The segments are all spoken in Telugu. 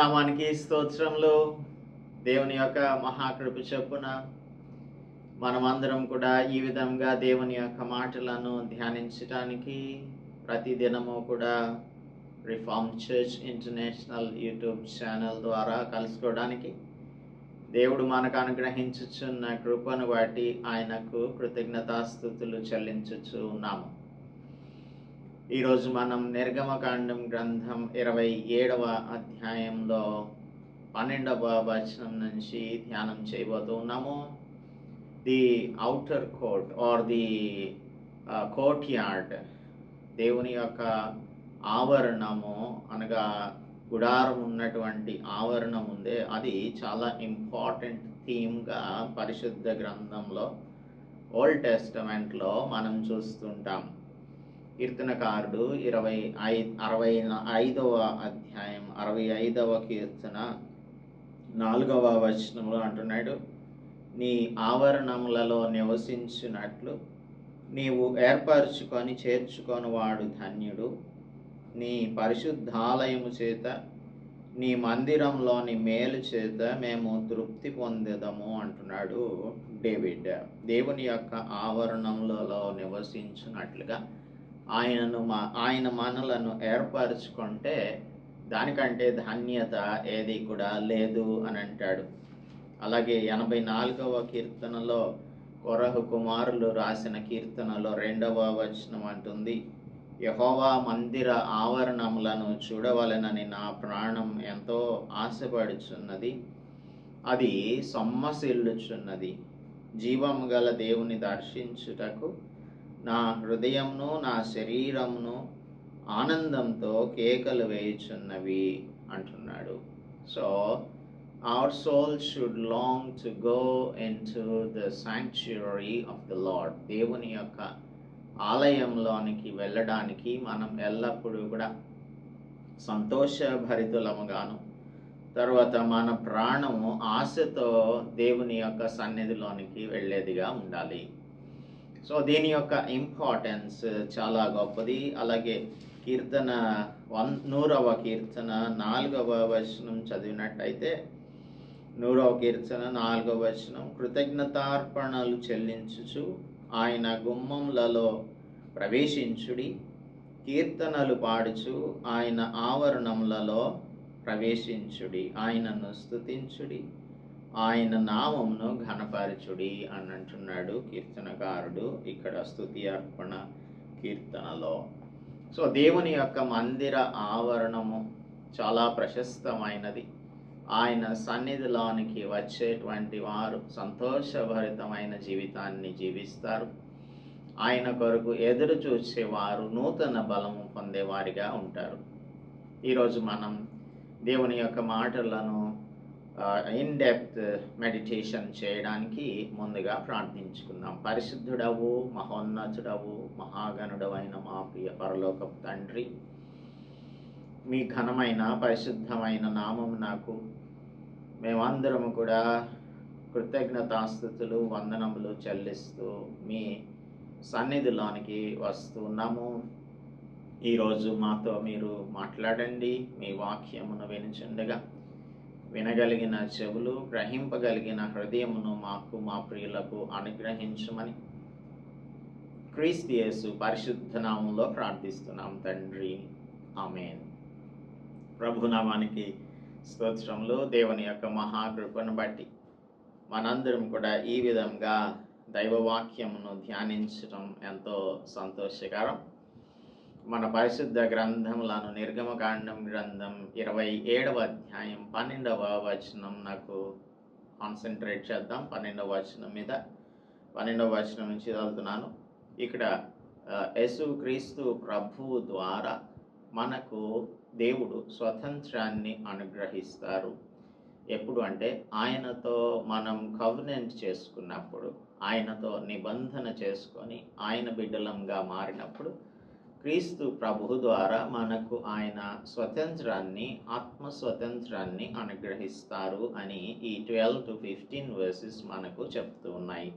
నామానికి స్తోత్రములు. దేవుని యొక్క మహాకృప చొప్పున మనమందరం కూడా ఈ విధంగా దేవుని యొక్క మాటలను ధ్యానించడానికి ప్రతి దినము కూడా reform church international YouTube channel ద్వారా కలుసుకోవడానికి దేవుడు మనకు అనుగ్రహించుచున్న కృపను బట్టి ఆయనకు కృతజ్ఞతాస్తుతులు చెల్లించుచు ఉన్నాము. ఈరోజు మనం నిర్గమకాండం గ్రంథం 27వ అధ్యాయంలో 12వ వచనం నుంచి ధ్యానం చేయబోతూ ఉన్నాము. The outer court or the courtyard, దేవుని యొక్క ఆవరణము అనగా గుడారం ఉన్నటువంటి ఆవరణం ఉందే, అది చాలా ఇంపార్టెంట్ థీమ్గా పరిశుద్ధ గ్రంథంలో ఓల్డ్ టెస్టమెంట్లో మనం చూస్తుంటాం. కీర్తనకారుడు 65వ అధ్యాయం 65వ కీర్తన 4వ వచనంలో అంటున్నాడు, నీ ఆవరణములలో నివసించినట్లు నీవు ఏర్పరచుకొని చేర్చుకొని వాడు ధన్యుడు. నీ పరిశుద్ధాలయము చేత నీ మందిరంలోని మేలు చేత మేము తృప్తి పొందేదము అంటున్నాడు డేవిడ్. దేవుని యొక్క ఆవరణములలో నివసించినట్లుగా ఆయన మనలను ఏర్పరచుకుంటే దానికంటే ధన్యత ఏది కూడా లేదు అని అంటాడు. అలాగే 84వ కీర్తనలో కొరహు కుమారులు రాసిన కీర్తనలో 2వ వచనం అంటుంది, యెహోవా మందిర ఆవరణములను చూడవలెనని నా ప్రాణం ఎంతో ఆశపడుచున్నది, అది సొమ్మసిల్లుచున్నది. జీవము గల దేవుని దర్శించుటకు నా హృదయమును నా శరీరమును ఆనందంతో కేకలు వేయుచున్నవి అంటున్నాడు. So our soul should long to go into the sanctuary of the Lord. దేవుని యొక్క ఆలయంలోనికి వెళ్ళడానికి మనం ఎల్లప్పుడూ కూడా సంతోషభరితులముగాను, తర్వాత మన ప్రాణము ఆశతో దేవుని యొక్క సన్నిధిలోనికి వెళ్ళేదిగా ఉండాలి. సో దీని యొక్క ఇంపార్టెన్స్ చాలా గొప్పది. అలాగే కీర్తన 100వ కీర్తన 4వ వచనం చదివినట్టయితే, 100వ కీర్తన 4వ వచనం, కృతజ్ఞతార్పణలు చెల్లించుచు ఆయన గుమ్మములలో ప్రవేశించుడి, కీర్తనలు పాడుచు ఆయన ఆవరణములలో ప్రవేశించుడి, ఆయనను స్తుతించుడి, ఆయన నామమును ఘనపరచుడి అని అంటున్నాడు కీర్తనకారుడు ఇక్కడ స్తుతి అర్పణ కీర్తనలో. సో దేవుని యొక్క మందిర ఆవరణము చాలా ప్రశస్తమైనది. ఆయన సన్నిధిలోనికి వచ్చేటువంటి వారు సంతోషభరితమైన జీవితాన్ని జీవిస్తారు. ఆయన కొరకు ఎదురు చూసేవారు నూతన బలము పొందేవారిగా ఉంటారు. ఈరోజు మనం దేవుని యొక్క మాటలను ఇన్ డెప్త్ మెడిటేషన్ చేయడానికి ముందుగా ప్రార్థించుకుందాం. పరిశుద్ధుడవు, మహోన్నతుడవు, మహాగణుడవైన మా ప్రియ పరలోకపు తండ్రి, మీ ఘనమైన పరిశుద్ధమైన నామము నాకు మేమందరము కూడా కృతజ్ఞతాస్తుతులు వందనములు చెల్లిస్తూ మీ సన్నిధిలోనికి వస్తున్నాము. ఈరోజు మాతో మీరు మాట్లాడండి. మీ వాక్యమును వినుచుండగా వినగలిగిన చెవులు, గ్రహింపగలిగిన హృదయమును మాకు మా ప్రియులకు అనుగ్రహించమని క్రీస్తు యేసు పరిశుద్ధ నామములో ప్రార్థిస్తున్నాం తండ్రి, ఆమేన్. ప్రభునామానికి స్తోత్రములు. దేవుని యొక్క మహాకృపను బట్టి మనందరం కూడా ఈ విధంగా దైవవాక్యమును ధ్యానించడం ఎంతో సంతోషకరం. మన పరిశుద్ధ గ్రంథములను నిర్గమకాండం గ్రంథం 27వ అధ్యాయం 12వ వచనం నాకు కాన్సన్ట్రేట్ చేద్దాం. 12వ వచనం మీద 12వ వచనం నుంచి చదువుతున్నాను. ఇక్కడ యేసుక్రీస్తు ప్రభువు ద్వారా మనకు దేవుడు స్వతంత్రాన్ని అనుగ్రహిస్తారు. ఎప్పుడు అంటే ఆయనతో మనం కవెనెంట్ చేసుకున్నప్పుడు, ఆయనతో నిబంధన చేసుకొని ఆయన బిడ్డలంగా మారినప్పుడు క్రీస్తు ప్రభు ద్వారా మనకు ఆయన స్వతంత్రాన్ని, ఆత్మ స్వతంత్రాన్ని అనుగ్రహిస్తారు అని ఈ 12 to 15 వర్సెస్ మనకు చెప్తూ ఉన్నాయి.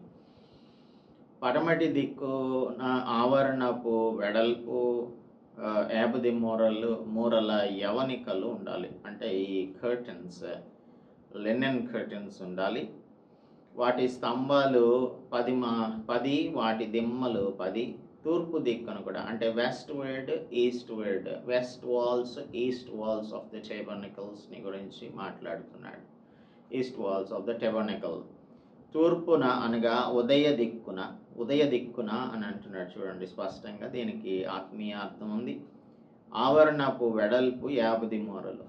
పడమటి దిక్కున ఆవరణపు వెడల్పు ఏబది మూరల యవనికలు ఉండాలి. అంటే ఈ కర్టన్స్, లినెన్ కర్టన్స్ ఉండాలి. వాటి స్తంభాలు 10, వాటి దిమ్మలు 10. తూర్పు దిక్కును కూడా, అంటే westward, eastward, west walls, east walls of the టెబర్నికల్స్ని గురించి మాట్లాడుతున్నాడు. East walls of the tabernacle. తూర్పున అనగా ఉదయ దిక్కున అని అంటున్నాడు. చూడండి స్పష్టంగా, దీనికి ఆత్మీయ అర్థం ఉంది. ఆవరణపు వెడల్పు 50 మూరలు,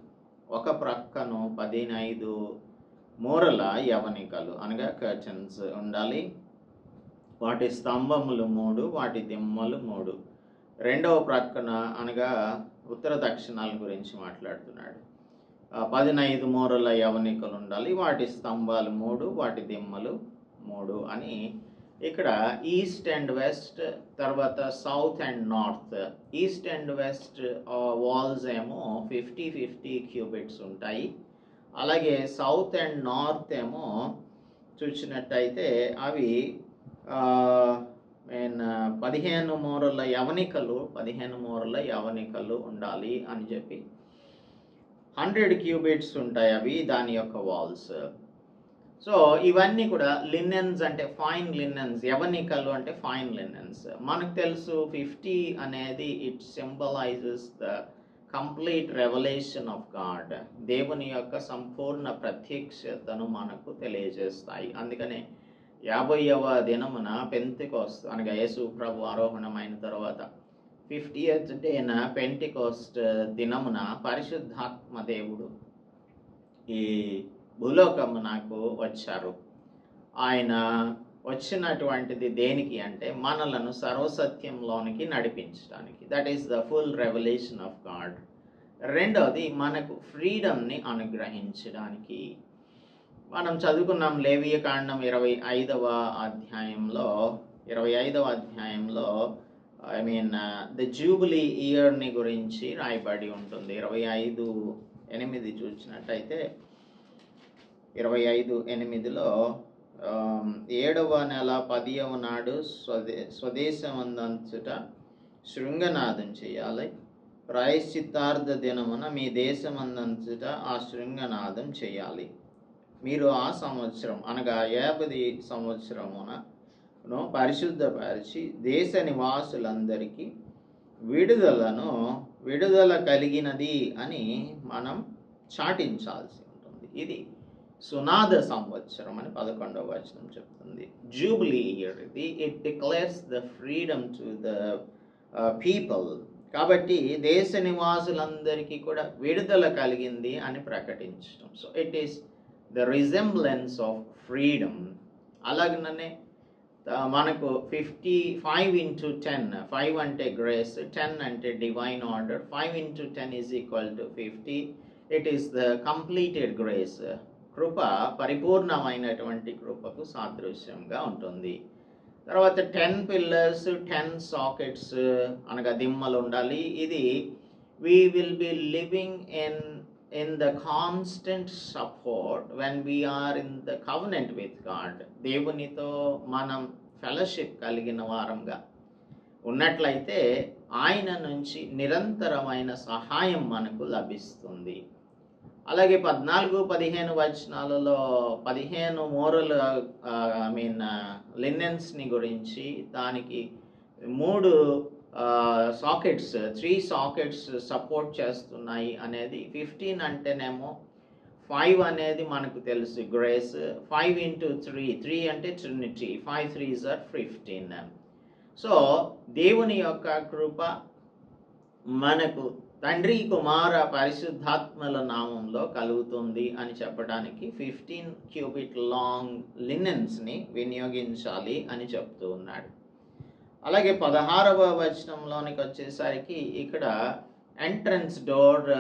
ఒక ప్రక్కను 15 మూరల యవనికలు అనగా కర్టన్స్ ఉండాలి. వాటి స్తంభములు 3, వాటి దిమ్మలు 3. రెండవ ప్రక్కన అనగా ఉత్తర దక్షిణాల గురించి మాట్లాడుతున్నాడు. 15 మూరల యవనికలు ఉండాలి. వాటి స్తంభాలు 3, వాటి దిమ్మలు 3 అని ఇక్కడ ఈస్ట్ అండ్ వెస్ట్, తర్వాత south and north. East and west walls ఏమో 50 క్యూబిట్స్ ఉంటాయి. అలాగే సౌత్ అండ్ నార్త్ ఏమో చూసినట్టయితే అవి 15 మూరల యవనికలు ఉండాలి అని చెప్పి 100 క్యూబిట్స్ ఉంటాయి అవి, దాని యొక్క వాల్స్. సో ఇవన్నీ కూడా లినెన్స్, అంటే ఫైన్ లినెన్స్. యవనికలు అంటే ఫైన్ లినెన్స్. మనకు తెలుసు 50 అనేది it symbolises the complete revolution of God. దేవుని యొక్క సంపూర్ణ ప్రత్యక్షతను మనకు తెలియజేస్తాయి. అందుకనే 50వ దినమున పెంతెకోస్తు అనగా యేసు ప్రభు ఆరోహణమైన తర్వాత 50th డేన పెంటెకోస్ట్ దినమున పరిశుద్ధాత్మ దేవుడు ఈ భూలోకమునకు వచ్చారు. ఆయన వచ్చినటువంటిది దేనికి అంటే మనలను సర్వసత్యంలోనికి నడిపించడానికి. That is the full revolution of God. రెండవది మనకు ఫ్రీడమ్ని అనుగ్రహించడానికి. మనం చదువుకున్నాం లేవియకాండం 25వ అధ్యాయంలో ద జూబిలీ ఇయర్ని గురించి రాయబడి ఉంటుంది. 25:8 చూసినట్టయితే 25:8లో 7వ నెల 10వ నాడు స్వదేశమందంతట శృంగనాదం చేయాలి. ప్రాయశ్చిత్తార్థ దినమున మీ దేశమందంతట ఆ శృంగనాదం చేయాలి. మీరు ఆ సంవత్సరం అనగా 50 సంవత్సరమున పరిశుద్ధపరిచి దేశ నివాసులందరికీ విడుదల కలిగినది అని మనం చాటించాల్సి ఉంటుంది. ఇది సునాద సంవత్సరం అని 11వ వచనం చెప్తుంది. జూబ్లీ ఇయర్ ఇది. It declares the freedom to the people. కాబట్టి దేశ నివాసులందరికీ కూడా విడుదల కలిగింది అని ప్రకటించడం. So it is the resemblance of freedom. అలాగనే మనకు 55:10, 5 అంటే గ్రేస్, 10 అంటే divine order. 5:10 is equal to 50. It is the completed grace. కృప పరిపూర్ణమైనటువంటి కృపకు సాదృశ్యంగా ఉంటుంది. తర్వాత 10 పిల్లర్స్, 10 సాకెట్స్ అనగా దిమ్మలు ఉండాలి. ఇది we will be living in the constant support when we are in the covenant with God. దేవునితో మనం ఫెలోషిప్ కలిగిన వారంగా ఉన్నట్లయితే ఆయన నుంచి నిరంతరమైన సహాయం మనకు లభిస్తుంది. అలాగే 14-15 వచనాలలో 15 మూరలు లినెన్స్ని గురించి, దానికి 3 సాకెట్స్, 3 సాకెట్స్ సపోర్ట్ చేస్తున్నాయి అనేది. 15 అంటేనేమో 5 అనేది మనకు తెలుసు గ్రేస్. 5:3, 3 అంటే ట్రినిటీ. 5 3s are 15. సో దేవుని యొక్క కృప మనకు తండ్రి, కుమార, పరిశుద్ధాత్మల నామంలో కలుగుతుంది అని చెప్పడానికి 15 క్యూబిట్ లాంగ్ లినెన్స్ని వినియోగించాలి అని చెప్తూ ఉన్నాడు. అలాగే 16వ వచనంలోనికి వచ్చేసరికి ఇక్కడ ఎంట్రన్స్ డోర్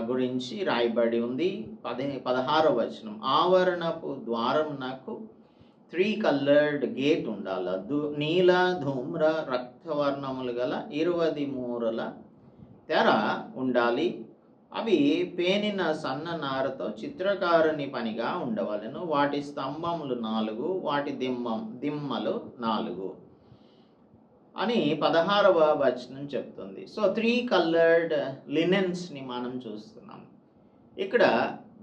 గురించి రాయబడి ఉంది. 16వ వచనం, ఆవరణపు ద్వారమునకు 3 కలర్డ్ గేట్ ఉండాలి. నీల, ధూమ్ర, రక్తవర్ణములు గల 20 మూరల తెర ఉండాలి. అవి పేనిన సన్న నారతో చిత్రకారుని పనిగా ఉండవలెను. వాటి స్తంభములు 4, వాటి దిమ్మలు 4. అని 16వ వచనం చెప్తుంది. సో 3 కలర్డ్ లినెన్స్ని మనం చూస్తున్నాం. ఇక్కడ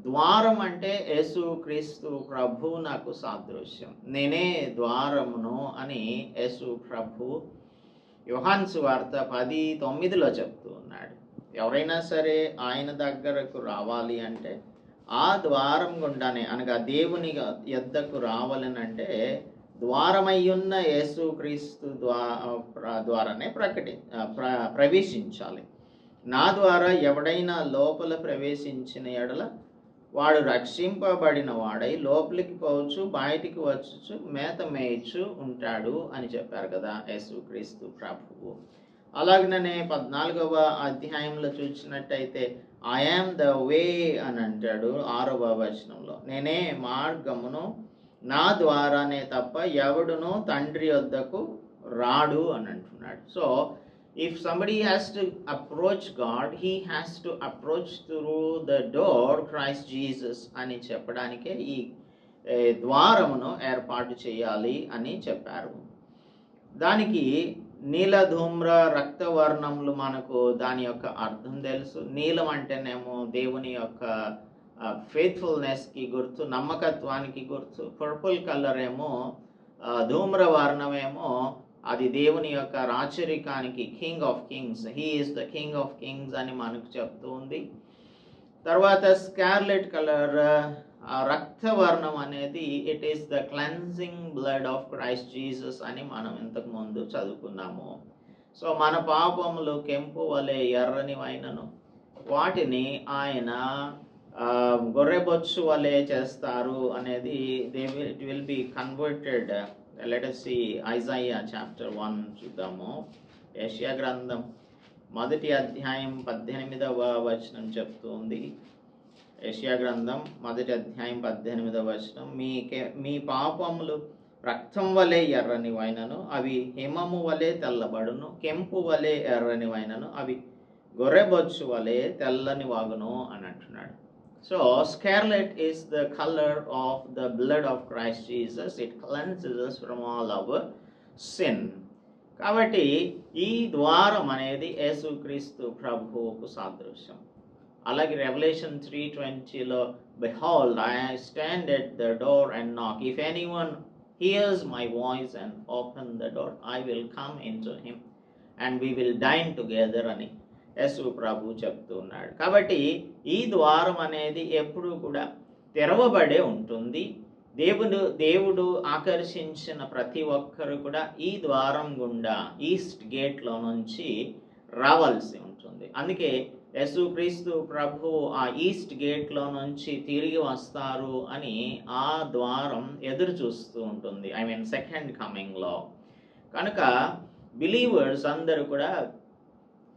ద్వారం అంటే యేసు క్రీస్తు ప్రభు నాకు సాదృశ్యం, నేనే ద్వారమును అని యేసు ప్రభు యోహాను సువార్త 10:9లో చెప్తూ ఉన్నాడు. ఎవరైనా సరే ఆయన దగ్గరకు రావాలి అంటే ఆ ద్వారం గుండానే, అనగా దేవుని యొద్దకు రావాలనంటే ద్వారమయ్యున్న యేసుక్రీస్తు ద్వారానే ప్రవేశించాలి. నా ద్వారా ఎవడైనా లోపల ప్రవేశించిన ఎడల వాడు రక్షింపబడిన వాడై లోపలికి పోవచ్చు, బయటికి వచ్చు, మేత మేయచ్చు ఉంటాడు అని చెప్పారు కదా యేసుక్రీస్తు ప్రభువు. అలాగనే 14వ అధ్యాయంలో చూసినట్టయితే ఐ యామ్ ద వే అని అంటాడు 6వ వచనంలో. నేనే మార్గమును, నా ద్వారానే తప్ప ఎవడును తండ్రి వద్దకు రాడు అని అంటున్నాడు. So if somebody has to approach God, he has to approach through the door Christ Jesus అని చెప్పడానికే ఈ ద్వారమును ఏర్పాటు చేయాలి అని చెప్పారు. దానికి నీలధూమ్ర రక్తవర్ణములు మనకు దాని యొక్క అర్థం తెలుసు. నీలం అంటేనేమో దేవుని యొక్క ఫెయిత్ఫుల్నెస్కి గుర్తు, నమ్మకత్వానికి గుర్తు. పర్పుల్ కలర్ ఏమో ధూమ్రవర్ణమేమో అది దేవుని యొక్క రాచరికానికి, king of kings, he is the king of kings అని మనకు చెప్తూ ఉంది. తర్వాత స్కార్లెట్ కలర్ రక్తవర్ణం అనేది it is the cleansing blood of Christ Jesus అని మనం ఇంతకు ముందు చదువుకున్నాము. సో మన పాపములు కెంపు వలె ఎర్రనివైనను వాటిని ఆయన గొర్రెబొచ్చు వలె చేస్తారు అనేది it will be converted. Let us see Isaiah chapter 1 చూద్దాము. యెషయా గ్రంథం 1వ అధ్యాయం 18వ వచనం చెప్తుంది. యెషయా గ్రంథం 1వ అధ్యాయం 18వ వచనం, మీ పాపములు రక్తం వలె ఎర్రనివైనను అవి హిమము వలె తెల్లబడును, కెంపు వలె ఎర్రనివైనను అవి గొర్రెబొచ్చు వలె తెల్లని వాగును అని అంటున్నాడు. So scarlet is the color of the blood of Christ Jesus. It cleanses us from all our sin. కాబట్టి ఈ ద్వారం అనేది యేసుక్రీస్తు ప్రభువుకు సాదృశ్యం. అలాగే revolution 3:20లో behold I stand at the door and knock, if anyone hears my voice and open the door I will come into him and we will dine together అని యేసు ప్రభు చెప్తున్నాడు. కాబట్టి ఈ ద్వారం అనేది ఎప్పుడూ కూడా తెరవబడే ఉంటుంది. దేవుడు ఆకర్షించిన ప్రతి ఒక్కరు కూడా ఈ ద్వారం గుండా, ఈస్ట్ గేట్లో నుంచి రావాల్సి ఉంటుంది. అందుకే యేసుక్రీస్తు ప్రభు ఆ ఈస్ట్ గేట్లో నుంచి తిరిగి వస్తారు అని ఆ ద్వారం ఎదురు చూస్తూ ఉంటుంది, ఐ మీన్ సెకండ్ కమింగ్లో. కనుక బిలీవర్స్ అందరూ కూడా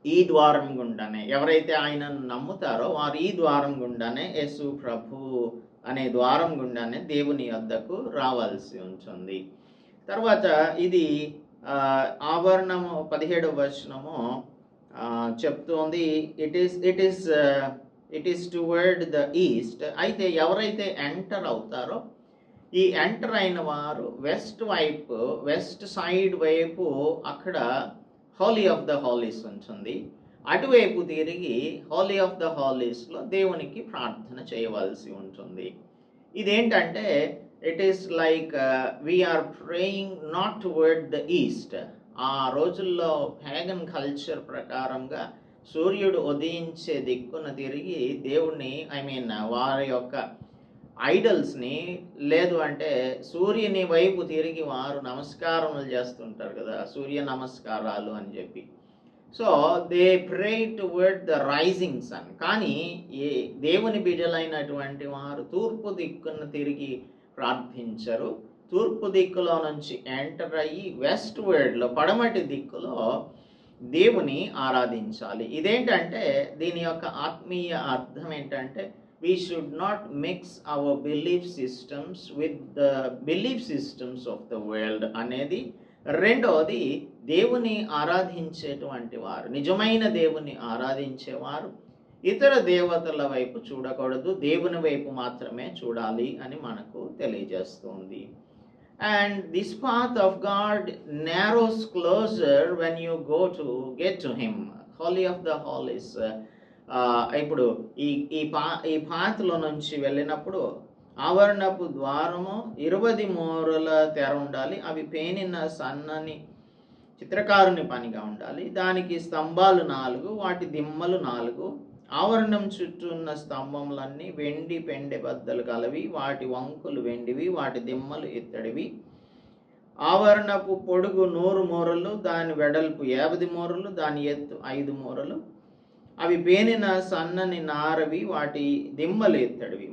ఈ ద్వారం గుండానే, ఎవరైతే ఆయనను నమ్ముతారో వారు ఈ ద్వారం గుండానే, యేసు ప్రభు అనే ద్వారం గుండానే దేవుని వద్దకు రావాల్సి ఉంటుంది. తర్వాత ఇది ఆవరణము 17వ వచనము చెప్తోంది, it is towards the east. అయితే ఎవరైతే ఎంటర్ అవుతారో ఈ ఎంటర్ అయిన వారు వెస్ట్ సైడ్ వైపు అక్కడ హోలీ ఆఫ్ ద హాలీస్ ఉంటుంది. అటువైపు తిరిగి హోలీ ఆఫ్ ద హాలీస్లో దేవునికి ప్రార్థన చేయవలసి ఉంటుంది. ఇదేంటంటే it is like we are praying not toward the east. ఆ రోజుల్లో ప్యాగన్ కల్చర్ ప్రకారంగా సూర్యుడు ఉదయించే దిక్కున తిరిగి దేవుణ్ణి, వారి యొక్క ఐడల్స్ని, లేదు అంటే సూర్యుని వైపు తిరిగి వారు నమస్కారములు చేస్తుంటారు కదా, సూర్య నమస్కారాలు అని చెప్పి. So they pray toward the rising sun. కానీ ఏ దేవుని బిడ్డలైనటువంటి వారు తూర్పు దిక్కున తిరిగి ప్రార్థించరు. తూర్పు దిక్కులో నుంచి ఎంటర్ అయ్యి వెస్ట్ వర్డ్లో, పడమటి దిక్కులో దేవుని ఆరాధించాలి. ఇదేంటంటే దీని యొక్క ఆత్మీయ అర్థం ఏంటంటే we should not mix our belief systems with the belief systems of the world అనేది. రెండోది, దేవుని ఆరాధించేటువంటి వారు, నిజమైన దేవుని ఆరాధించేవారు ఇతర దేవతల వైపు చూడకూడదు, దేవుని వైపు మాత్రమే చూడాలి అని మనకు తెలియజేస్తుంది. And this path of God narrows closer when you go to get to him. Holy of the holies. ఇప్పుడు ఈ పాత్లో నుంచి వెళ్ళినప్పుడు ఆవరణపు ద్వారము 20 మూరల తెర ఉండాలి. అవి పేనిన సన్నని చిత్రకారుని పనిగా ఉండాలి. దానికి స్తంభాలు 4, వాటి దిమ్మలు 4. ఆవరణం చుట్టూ ఉన్న స్తంభములన్నీ వెండి పెండె బద్దలు కలవి. వాటి వంకులు వెండివి, వాటి దిమ్మలు ఇత్తడివి. ఆవరణపు పొడుగు 100 మూరలు, దాని వెడల్పు 50 మూరలు, దాని ఎత్తు 5 మూరలు. అవి పేనిన సన్నని నారవి, వాటి దిమ్మలు ఇత్తడివి.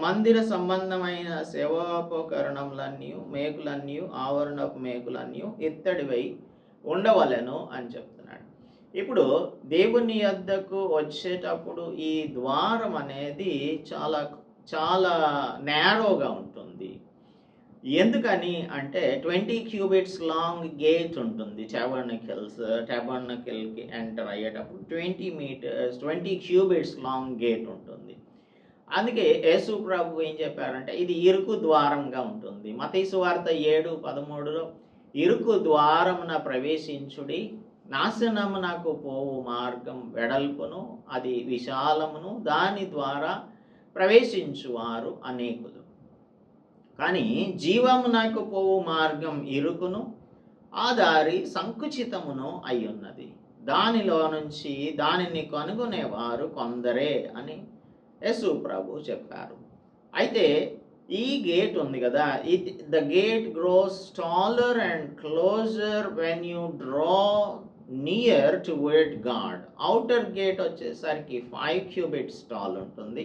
మందిర సంబంధమైన సేవాపకరణములన్నీ మేకులన్నీ ఆవరణపు మేకులన్నీ ఇత్తడివై ఉండవలెను అని చెప్తున్నాడు. ఇప్పుడు దేవుని యొద్దకు వచ్చేటప్పుడు ఈ ద్వారం అనేది చాలా చాలా నేరోగా ఉంటుంది. ఎందుకని అంటే 20 క్యూబిట్స్ లాంగ్ గేట్ ఉంటుంది. టెబర్నకిల్కి ఎంటర్ అయ్యేటప్పుడు 20 క్యూబిట్స్ లాంగ్ గేట్ ఉంటుంది. అందుకే యేసు ప్రభు ఏం చెప్పారంటే ఇది ఇరుకు ద్వారంగా ఉంటుంది. మత్తయి సువార్త 7:13లో ఇరుకు ద్వారమున ప్రవేశించుడి, నాశనమునకు పోవు మార్గం వెడల్పును, అది విశాలమును, దాని ద్వారా ప్రవేశించువారు అనేకులు. కానీ జీవమునకు పోవు మార్గం ఇరుకును, ఆ దారి సంకుచితమును అయ్యున్నది, దానిలో నుంచి దానిని కనుగొనేవారు కొందరే అని యేసు ప్రభు చెప్పారు. అయితే ఈ గేట్ ఉంది కదా, the gate grows taller and closer when you draw near toward God. Outer gate వచ్చేసరికి 5 క్యూబిట్స్ టాల్ ఉంటుంది.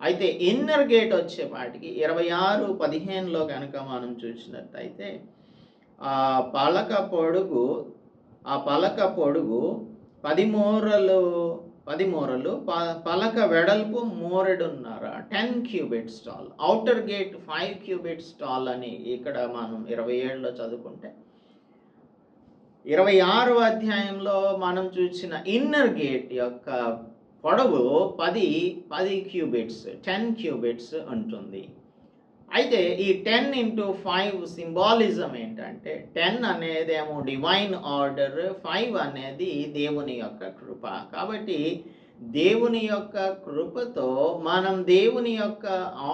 అయితే ఇన్నర్ గేట్ వచ్చేపాటికి 26:15లో కనుక మనం చూసినట్టయితే పలక పొడుగు 10 మూరలు, పలక వెడల్పు 1.5 10 cubits tall. Outer gate 5 cubits tall అని ఇక్కడ మనం 27లో చదువుకుంటే, 26వ అధ్యాయంలో మనం చూసిన ఇన్నర్ గేట్ యొక్క పొడవు 10 క్యూబిట్స్ 10 క్యూబిట్స్ ఉంటుంది. అయితే ఈ 10x5 సింబాలిజం ఏంటంటే 10 అనేదేమో డివైన్ ఆర్డర్, 5 అనేది దేవుని యొక్క కృప. కాబట్టి దేవుని యొక్క కృపతో మనం దేవుని యొక్క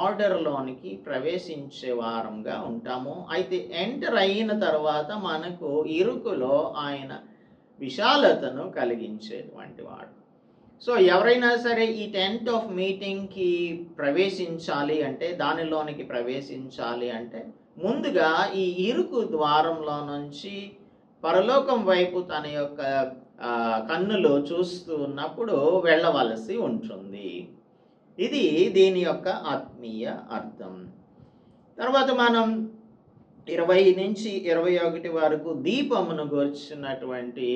ఆర్డర్లోనికి ప్రవేశించే వారంగా ఉంటాము. అయితే ఎంటర్ అయిన తర్వాత మనకు ఇరుకులో ఆయన విశాలతను కలిగించేటువంటి వాడు. సో ఎవరైనా సరే ఈ టెంట్ ఆఫ్ మీటింగ్కి ప్రవేశించాలి అంటే, దానిలోనికి ప్రవేశించాలి అంటే ముందుగా ఈ ఇరుకు ద్వారంలో నుంచి పరలోకం వైపు తన యొక్క కన్నులు చూస్తూ ఉన్నప్పుడు వెళ్ళవలసి ఉంటుంది. ఇది దీని యొక్క ఆత్మీయ అర్థం. తర్వాత మనం 20 నుంచి 21 వరకు దీపమును గురించినటువంటి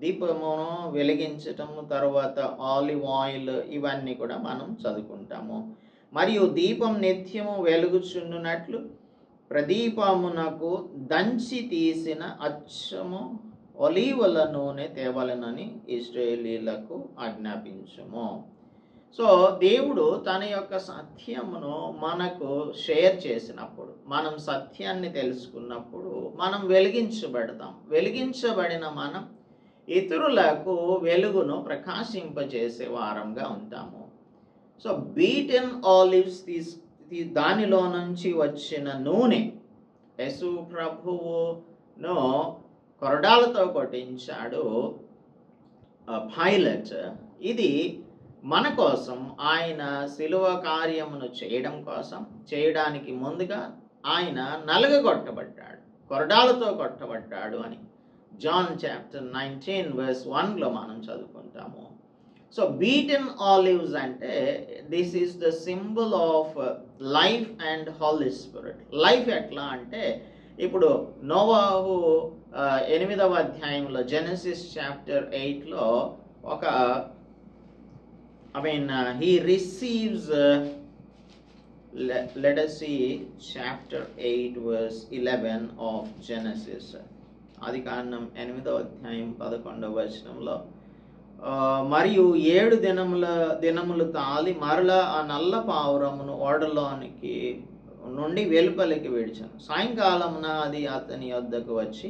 దీపమును వెలిగించటము, తర్వాత ఆలివ్ ఆయిల్, ఇవన్నీ కూడా మనం చదువుకుంటాము. మరియు దీపం నిత్యము వెలుగుచున్నట్లు ప్రదీపమునకు దంచి తీసిన అచ్చము ఒలీవల నూనె తేవలనని ఇశ్రాయేలీయులకు ఆజ్ఞాపించుము. సో దేవుడు తన యొక్క సత్యమును మనకు షేర్ చేసినప్పుడు, మనం సత్యాన్ని తెలుసుకున్నప్పుడు మనం వెలిగించబడతాం. వెలిగించబడిన మనం ఇతరులకు వెలుగును ప్రకాశింపజేసే వారంగా ఉంటాము. సో బీటెన్ ఆలివ్స్ దానిలో నుంచి వచ్చిన నూనె, యేసు ప్రభువును కొరడాలతో కొట్టించాడు పైలట్. ఇది మన కోసం, ఆయన శిలువ కార్యమును చేయడానికి ముందుగా ఆయన నలగగొట్టబడ్డాడు, కొరడాలతో కొట్టబడ్డాడు అని జాన్ చాప్టర్ 19:1లో మనం చదువుకుంటాము. సో బీటెన్ ఆలివ్స్ అంటే this is the symbol of life and holy spirit. Life ఎట్లా అంటే, ఇప్పుడు నోవాహు 8వ అధ్యాయంలో జెనసిస్ చాప్టర్ 8లో ఒక he receives, let us see chapter 8:11 of Genesis. ఆదికాండం 8వ అధ్యాయం 11వ వచనంలో, మరియు 7 దినములు తాలి మరలా ఆ నల్ల పావురమును ఓడలోనికి నుండి వెలుపలికి విడిచాను. సాయంకాలమున అది అతని యొద్దకు వచ్చి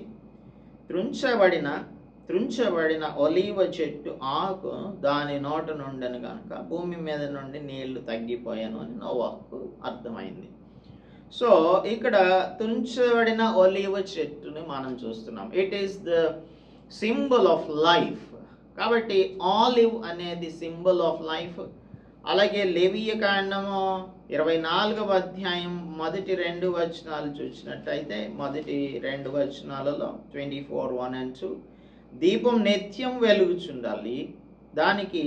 త్రుంచబడిన ఒలీవ చెట్టు ఆకు దాని నోట నుండెను గనుక భూమి మీద నుండి నీళ్లు తగ్గిపోయాను అని నోవాహుకు అర్థమైంది. సో ఇక్కడ తుంచబడిన ఒలీవ చెట్టుని మనం చూస్తున్నాం. It is the symbol of life. కాబట్టి ఆలివ్ అనేది సింబల్ ఆఫ్ లైఫ్. అలాగే లేవియ కాండము 24వ అధ్యాయం మొదటి 2 వచనాలు చూసినట్టయితే మొదటి 2 వచనాలలో 24:1-2 దీపం నిత్యం వెలుగుచుండాలి, దానికి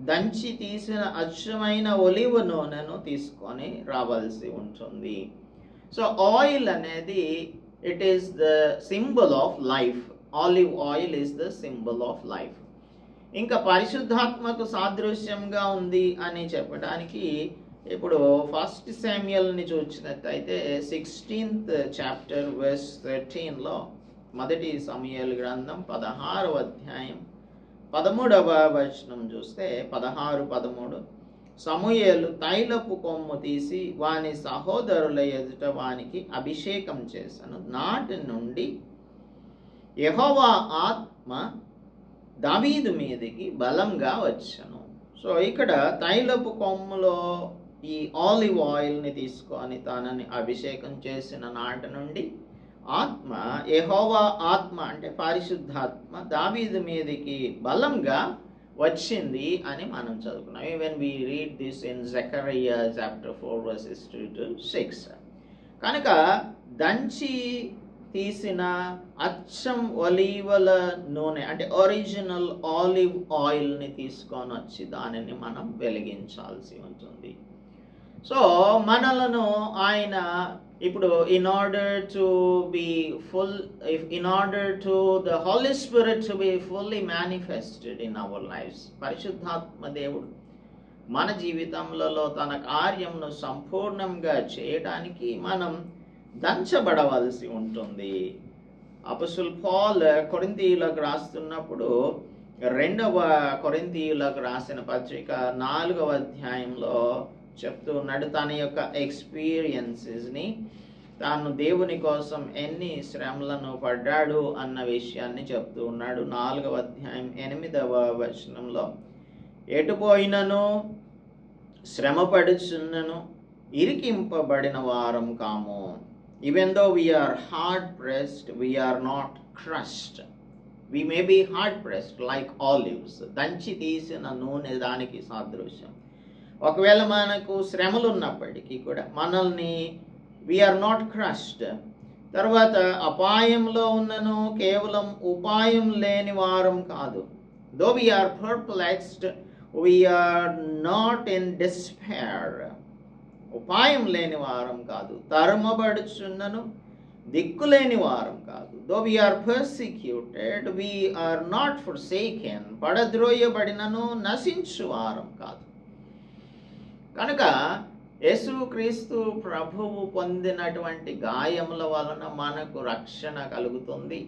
దంచి తీసిన అచ్చమైన ఒలివ నూనెను తీసుకొని రావాల్సి ఉంటుంది. సో ఆయిల్ అనేది it is the symbol of life. Olive oil is the symbol of life. ఇంకా పరిశుద్ధాత్మకు సాదృశ్యంగా ఉంది అని చెప్పడానికి ఇప్పుడు 1 శామ్యూయల్ని చూసినట్టయితే 16th చాప్టర్ verse 13లో మొదటి సమూయేలు గ్రంథం 16వ అధ్యాయం 13వ వచనం చూస్తే 16-13 సమూయేలు తైలపు కొమ్ము తీసి వాని సహోదరుల ఎదుట వానికి అభిషేకం చేశాను. నాటి నుండి యెహోవా ఆత్మ దావీదు మీదకి బలంగా వచ్చాను. సో ఇక్కడ తైలపు కొమ్ములో ఈ ఆలివ్ ఆయిల్ని తీసుకొని తనని అభిషేకం చేసిన నాటి నుండి ఆత్మ, యెహోవా ఆత్మ అంటే పరిశుద్ధాత్మ దావీదు మీదకి బలంగా వచ్చింది అని మనం చదువుకున్నాం. Even we read this in Zechariah chapter 4 verses 2-6. కనుక దంచి తీసిన అచ్చం ఒలీవల నూనె అంటే ఒరిజినల్ ఆలివ్ ఆయిల్ని తీసుకొని వచ్చి దానిని మనం వెలిగించాల్సి ఉంటుంది. సో మనలను ఆయన ఇప్పుడు in order to the Holy Spirit to be fully manifested in our lives, పరిశుద్ధాత్మ దేవుడు మన జీవితంలో తన కార్యమును సంపూర్ణంగా చేయడానికి మనం దంచబడవలసి ఉంటుంది. అపొస్తలుడు పౌలు కొరింథీయులకు రాస్తున్నప్పుడు 2వ కొరింథీయులకు రాసిన పత్రిక 4వ అధ్యాయంలో చెప్తూ ఉన్నాడు. తన యొక్క ఎక్స్పీరియన్సెస్ని, తాను దేవుని కోసం ఎన్ని శ్రమలను పడ్డాడు అన్న విషయాన్ని చెప్తూ ఉన్నాడు. 4వ అధ్యాయం 8వ వచనంలో ఎటుపోయినను శ్రమపడుచున్నను ఇరికింపబడిన వారం కాము. Even though we are hard pressed, we are not crushed. We may be hard pressed like olives. దంచి తీసిన నూనె దానికి సాదృశ్యం. ఒకవేళ మనకు శ్రమలు ఉన్నప్పటికీ కూడా మనల్ని we are not crushed. తర్వాత అపాయంలో ఉన్నను కేవలం ఉపాయం లేని వారం కాదు. Though we are perplexed, we are not in despair. ఉపాయం లేని వారం కాదు, తరుమబడుచున్నను దిక్కులేని వారం కాదు. Though we are persecuted, we are not forsaken. పడద్రోయబడినను నశించు వారం కాదు. కనుక యేసుక్రీస్తు ప్రభువు పొందినటువంటి గాయముల వలన మనకు రక్షణ కలుగుతుంది.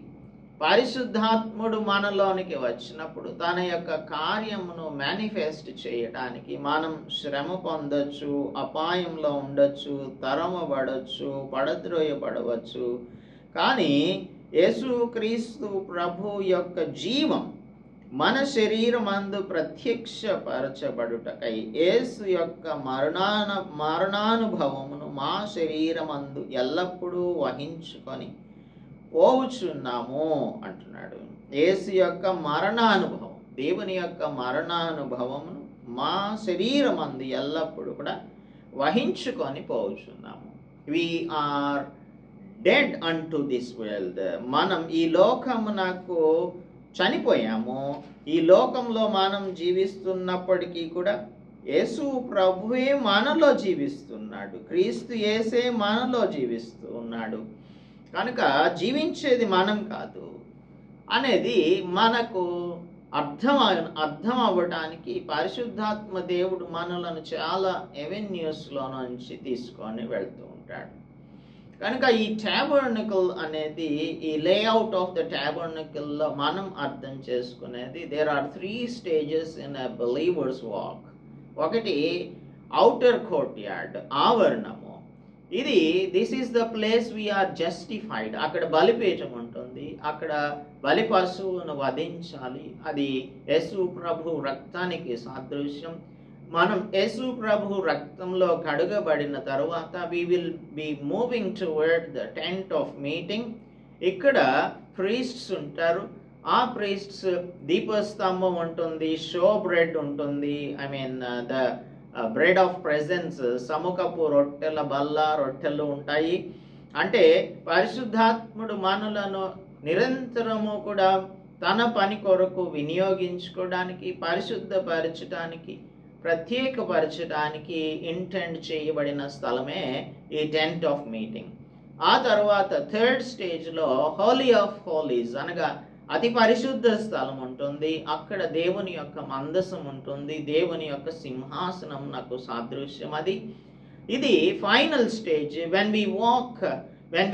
పరిశుద్ధాత్ముడు మనలోనికి వచ్చినప్పుడు తన యొక్క కార్యమును మేనిఫెస్ట్ చేయడానికి మనం శ్రమ పొందొచ్చు, అపాయంలో ఉండొచ్చు, తరమబడొచ్చు, పడద్రోయబడవచ్చు. కానీ యేసుక్రీస్తు ప్రభు యొక్క జీవం మన శరీరమందు ప్రత్యక్షపరచబడుటకై యేసు యొక్క మరణానుభవమును మా శరీరమందు ఎల్లప్పుడూ వహించుకొని పోవుచున్నాము అంటున్నాడు. యేసు యొక్క మరణానుభవం, దేవుని యొక్క మరణానుభవమును మా శరీరమందు ఎల్లప్పుడూ కూడా వహించుకొని పోవుచున్నాము. We are dead unto this world. మనం ఈ లోకమునకు చనిపోయాము. ఈ లోకంలో మనం జీవిస్తున్నప్పటికీ కూడా యేసు ప్రభువే మనలో జీవిస్తున్నాడు. క్రీస్తు యేసే మనలో జీవిస్తూ ఉన్నాడు. కనుక జీవించేది మనం కాదు అనేది మనకు అర్థం అవ్వటానికి పరిశుద్ధాత్మ దేవుడు మనలను చాలా ఎవెన్యూస్లో నుంచి తీసుకొని వెళ్తూ ఉంటాడు. కనుక ఈ టాబర్నకల్ అనేది, ఈ లేఅవుట్ ఆఫ్ ద టాబర్నకల్లో మనం అర్థం చేసుకునేది there are 3 stages in a believer's walk. ఒకటి ఔటర్ కోర్ట్ యార్డ్, ఆవరణము. This is the place we are justified. అక్కడ బలిపీఠం ఉంటుంది, అక్కడ బలి పశువును వధించాలి. అది యేసు ప్రభు రక్తానికి సాదృశ్యం. మనం యేసు ప్రభు రక్తంలో కడుగబడిన తరువాత we will be moving toward the tent of meeting. ఇక్కడ ప్రీస్ట్స్ ఉంటారు. ఆ ప్రీస్ట్స్ దీపస్తంభం ఉంటుంది, షో బ్రెడ్ ఉంటుంది, ద బ్రెడ్ ఆఫ్ ప్రెజెన్స్, సముఖపు రొట్టెల బల్ల, రొట్టెలు ఉంటాయి. అంటే పరిశుద్ధాత్ముడు మనలను నిరంతరము కూడా తన పని కొరకు వినియోగించుకోవడానికి, పరిశుద్ధపరచడానికి, ప్రత్యేకపరచడానికి ఇంటెండ్ చేయబడిన స్థలమే ఈ టెంట్ ఆఫ్ మీటింగ్. ఆ తర్వాత థర్డ్ స్టేజ్లో హోలీ ఆఫ్ హోలీస్ అనగా అతి పరిశుద్ధ స్థలం ఉంటుంది. అక్కడ దేవుని యొక్క మందసం ఉంటుంది, దేవుని యొక్క సింహాసనం నాకు సాదృశ్యం. ఇది final stage. When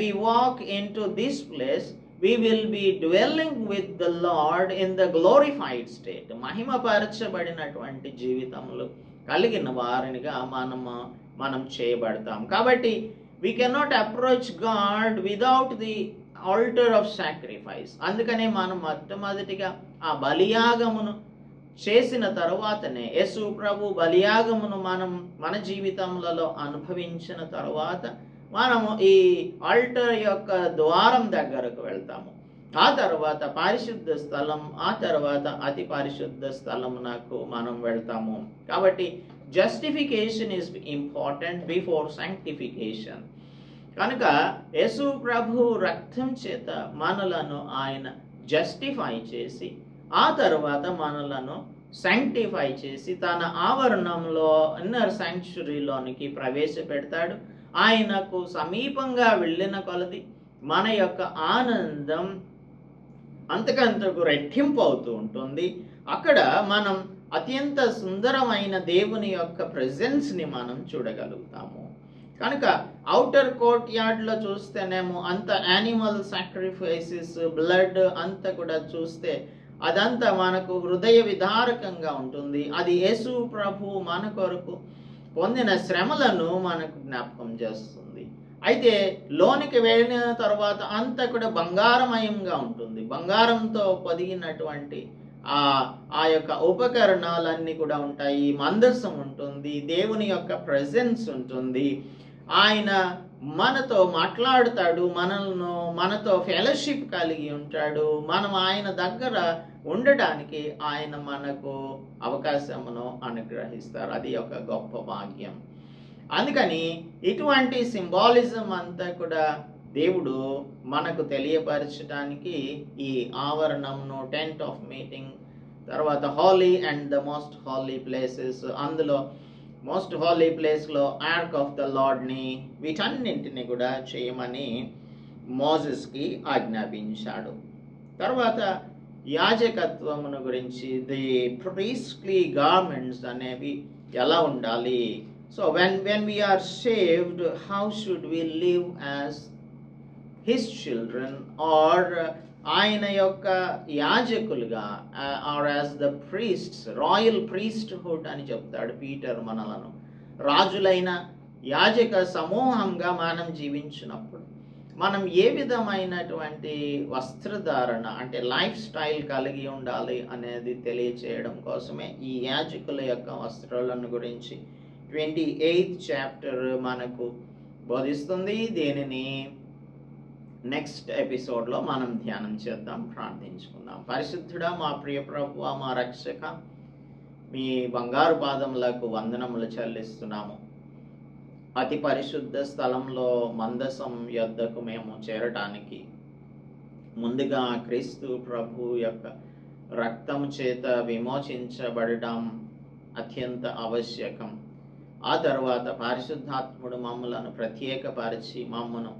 we walk into this place we will be dwelling with the Lord in the glorified state. మహిమపరచబడినటువంటి జీవితములు కలిగిన వారినిగా మనం చేయబడతాం. కాబట్టి we cannot approach God without the altar of sacrifice. అందుకనే మనం మొట్టమొదటిగా ఆ బలియాగమును చేసిన తరువాతనే, యేసు ప్రభు బలియాగమును మన జీవితములలో అనుభవించిన తరువాత మనము ఈ ఆల్టర్ యొక్క ద్వారం దగ్గరకు వెళ్తాము. ఆ తర్వాత పరిశుద్ధ స్థలం, ఆ తర్వాత అతి పరిశుద్ధ స్థలమునకు మనం వెళ్తాము. కాబట్టి justification is important before sanctification. కనుక యేసు ప్రభు రక్తం చేత మనలను ఆయన జస్టిఫై చేసి, ఆ తర్వాత మనలను శాంక్టిఫై చేసి తన ఆవరణంలో ఇన్నర్ శాంక్చురీలోనికి ప్రవేశపెడతాడు. ఆయనకు సమీపంగా వెళ్ళిన కొలది మన యొక్క ఆనందం అంతకంతకు రెట్టింపు అవుతూ ఉంటుంది. అక్కడ మనం అత్యంత సుందరమైన దేవుని యొక్క ప్రెజెన్స్ని మనం చూడగలుగుతాము. కనుక ఔటర్ కోర్ట్ యార్డ్లో చూస్తేనేమో అంత యానిమల్ సాక్రిఫైసెస్, బ్లడ్ అంతా కూడా చూస్తే అదంతా మనకు హృదయ విదారకంగా ఉంటుంది. అది యేసు ప్రభు మన కొరకు పొందిన శ్రమలను మనకు జ్ఞాపకం చేస్తుంది. అయితే లోనికి వెళ్ళిన తర్వాత అంతా కూడా బంగారమయంగా ఉంటుంది. బంగారంతో పొదిగినటువంటి ఆ యొక్క ఉపకరణాలన్నీ కూడా ఉంటాయి. మందసం ఉంటుంది, దేవుని యొక్క ప్రెజెన్స్ ఉంటుంది. ఆయన మనతో మాట్లాడుతాడు, మనతో ఫెలోషిప్ కలిగి ఉంటాడు. మనం ఆయన దగ్గర ఉండడానికి ఆయన మనకు అవకాశమును అనుగ్రహిస్తారు. అది ఒక గొప్ప భాగ్యం. అందుకని ఇటువంటి సింబాలిజం అంతా కూడా దేవుడు మనకు తెలియపరచడానికి ఈ ఆవరణంను, టెంట్ ఆఫ్ మీటింగ్, తర్వాత holly and the most holly places, అందులో మోస్ట్ హాలీ ప్లేస్లో ఆర్క్ ఆఫ్ ద లార్డ్ని, వీటన్నింటిని కూడా చేయమని మోజెస్కి ఆజ్ఞాపించాడు. తర్వాత యాజకత్వమును గురించి, ది ప్రీస్ట్లీ గార్మెంట్స్ అనేవి ఎలా ఉండాలి. So when we are saved, how should we live as his children, or ఆయన యొక్క యాజకులుగా, or as the priests, royal priesthood అని చెప్తాడు పీటర్. మనలను రాజులైన యాజక సమూహంగా మనం జీవించినప్పుడు మనం ఏ విధమైనటువంటి వస్త్రధారణ, అంటే లైఫ్ స్టైల్ కలిగి ఉండాలి అనేది తెలియచేయడం కోసమే ఈ యాజకుల యొక్క వస్త్రాలను గురించి 28th చాప్టర్ మనకు బోధిస్తుంది. దీనిని నెక్స్ట్ ఎపిసోడ్లో మనం ధ్యానం చేద్దాం, ప్రార్థించుకుందాం. పరిశుద్ధుడా, మా ప్రియ ప్రభువా, మా రక్షక, మీ బంగారు పాదములకు వందనములు చెల్లిస్తున్నాము. అతి పరిశుద్ధ స్థలంలో మందసం యొద్దకు మేము చేరటానికి ముందుగా క్రీస్తు ప్రభు యొక్క రక్తం చేత విమోచించబడటం అత్యంత ఆవశ్యకం. ఆ తర్వాత పరిశుద్ధాత్ముడు మమ్మలను ప్రత్యేకపరిచి మమ్మను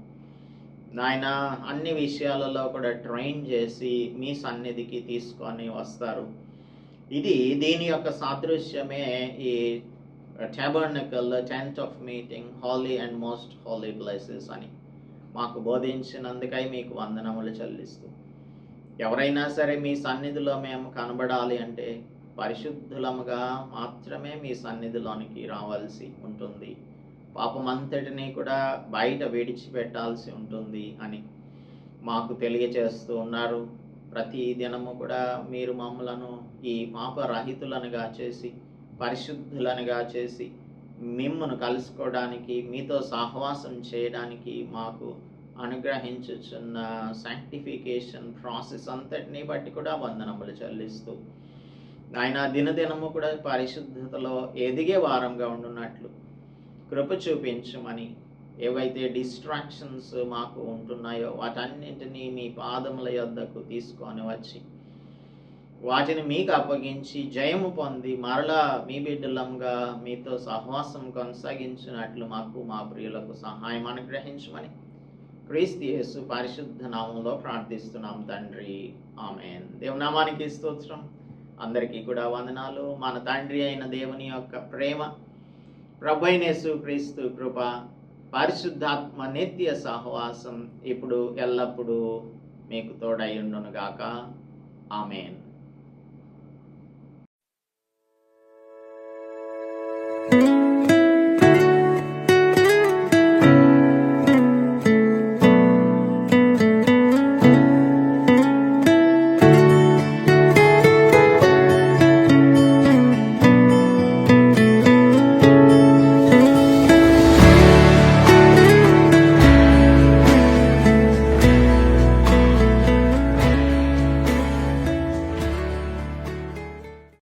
నాయన అన్ని విషయాలలో కూడా ట్రైన్ చేసి మీ సన్నిధికి తీసుకొని వస్తారు. దీని యొక్క సాదృశ్యమే ఈ tabernacle, tent of meeting, holy and most holy places అని మాకు బోధించినందుకై మీకు వందనములు చెల్లిస్తూ, ఎవరైనా సరే మీ సన్నిధిలో మేము కనబడాలి అంటే పరిశుద్ధులముగా మాత్రమే మీ సన్నిధిలోనికి రావాల్సి ఉంటుంది. పాపమంతటినీ కూడా బయట విడిచిపెట్టాల్సి ఉంటుంది అని మాకు తెలియచేస్తూ ఉన్నారు. ప్రతి దినము కూడా మీరు మమ్మలను ఈ పాపరహితులనుగా చేసి, పరిశుద్ధులనుగా చేసి, మిమ్మును కలుసుకోవడానికి, మీతో సహవాసం చేయడానికి మాకు అనుగ్రహించుచున్న సాంక్టిఫికేషన్ ప్రాసెస్ అంతటిని బట్టి కూడా వందనములు చెల్లిస్తూ, ఆయన దినదినము కూడా పరిశుద్ధతలో ఎదిగే వారంగా ఉండున్నట్లు కృప చూపించమని, ఏవైతే డిస్ట్రాక్షన్స్ మాకు ఉంటున్నాయో వాటన్నింటినీ మీ పాదముల యొద్దకు తీసుకొని వచ్చి వాటిని మీకు అప్పగించి జయము పొంది మరలా మీ బిడ్డలంగా మీతో సహవాసం కొనసాగించినట్లు మాకు మా ప్రియులకు సహాయం అనుగ్రహించమని క్రీస్తు యేసు పరిశుద్ధ నామంలో ప్రార్థిస్తున్నాం తండ్రి, ఆమేన్. దేవుని నామానికి స్తోత్రం. అందరికీ కూడా వందనాలు. మన తండ్రి అయిన దేవుని యొక్క ప్రేమ, ప్రభువైన యేసు క్రీస్తు కృప, పరిశుద్ధాత్మ నిత్య సహవాసం ఇప్పుడు ఎల్లప్పుడూ మీకు తోడై ఉండును గాక. ఆమేన్.